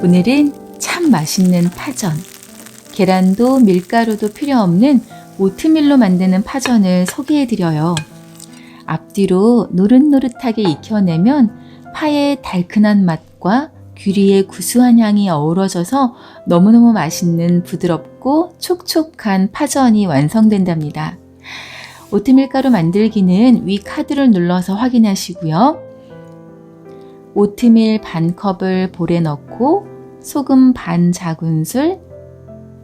오늘은 참 맛있는 파전, 계란도 밀가루도 필요 없는 오트밀로 만드는 파전을 소개해드려요. 앞뒤로 노릇노릇하게 익혀내면 파의 달큰한 맛과 귀리의 구수한 향이 어우러져서 너무너무 맛있는 부드럽고 촉촉한 파전이 완성된답니다. 오트밀가루 만들기는 위 카드를 눌러서 확인하시고요. 오트밀 반 컵을 볼에 넣고 소금 반 작은술,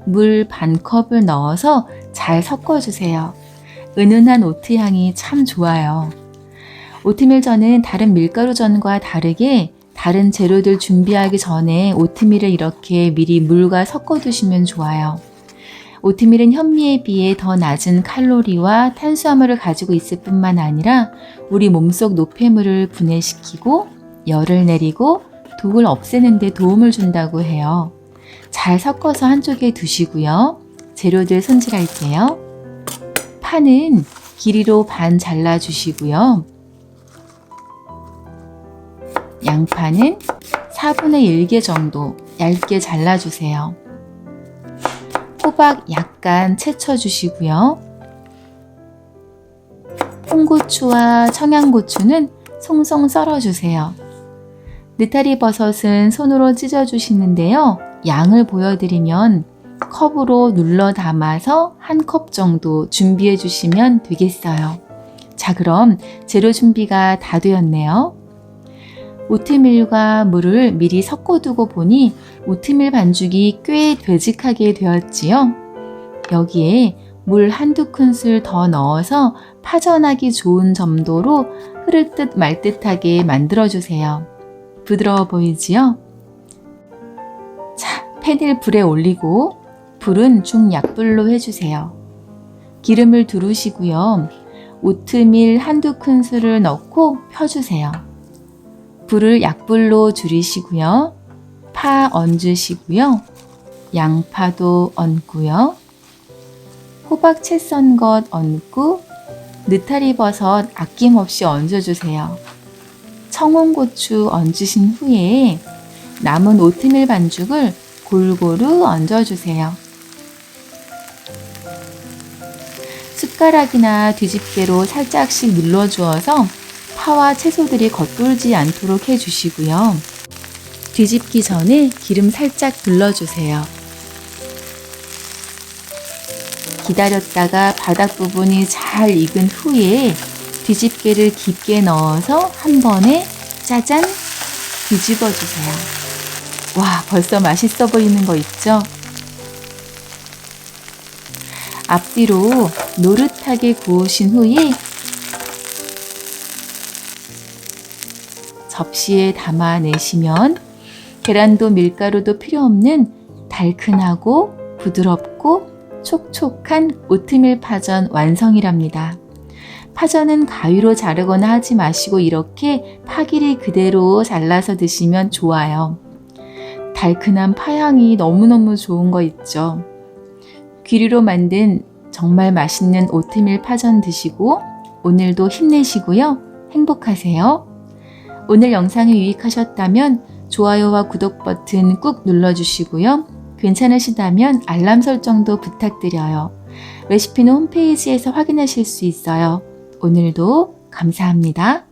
물 반 컵을 넣어서 잘 섞어주세요. 은은한 오트향이 참 좋아요. 오트밀전은 다른 밀가루전과 다르게 다른 재료들 준비하기 전에 오트밀을 이렇게 미리 물과 섞어두시면 좋아요. 오트밀은 현미에 비해 더 낮은 칼로리와 탄수화물을 가지고 있을 뿐만 아니라 우리 몸속 노폐물을 분해시키고 열을 내리고 독을 없애는 데 도움을 준다고 해요. 잘 섞어서 한쪽에 두시고요. 재료들 손질할게요. 파는 길이로 반 잘라주시고요. 양파는 4분의 1개 정도 얇게 잘라주세요. 호박 약간 채쳐주시고요. 홍고추와 청양고추는 송송 썰어주세요. 느타리 버섯은 손으로 찢어주시는데요. 양을 보여드리면 컵으로 눌러 담아서 한 컵 정도 준비해 주시면 되겠어요. 자, 그럼 재료 준비가 다 되었네요. 오트밀과 물을 미리 섞어두고 보니 오트밀 반죽이 꽤 되직하게 되었지요. 여기에 물 한두 큰술 더 넣어서 파전하기 좋은 점도로 흐를 듯 말 듯하게 만들어주세요. 부드러워 보이지요? 자, 팬을 불에 올리고 불은 중약불로 해주세요. 기름을 두르시고요. 오트밀 한두 큰술을 넣고 펴주세요. 불을 약불로 줄이시고요. 파 얹으시고요. 양파도 얹고요. 호박 채 썬 것 얹고 느타리 버섯 아낌없이 얹어주세요. 청홍고추 얹으신 후에 남은 오트밀 반죽을 골고루 얹어주세요. 숟가락이나 뒤집개로 살짝씩 눌러주어서 파와 채소들이 겉돌지 않도록 해주시고요. 뒤집기 전에 기름 살짝 둘러주세요. 기다렸다가 바닥 부분이 잘 익은 후에 뒤집개를 깊게 넣어서 한 번에 짜잔 뒤집어 주세요. 와, 벌써 맛있어 보이는 거 있죠? 앞뒤로 노릇하게 구우신 후에 접시에 담아내시면 계란도 밀가루도 필요 없는 달큰하고 부드럽고 촉촉한 오트밀 파전 완성이랍니다. 파전은 가위로 자르거나 하지 마시고 이렇게 파 길이 그대로 잘라서 드시면 좋아요. 달큰한 파향이 너무너무 좋은 거 있죠. 귀리로 만든 정말 맛있는 오트밀 파전 드시고 오늘도 힘내시고요. 행복하세요. 오늘 영상이 유익하셨다면 좋아요와 구독 버튼 꾹 눌러주시고요. 괜찮으시다면 알람 설정도 부탁드려요. 레시피는 홈페이지에서 확인하실 수 있어요. 오늘도 감사합니다.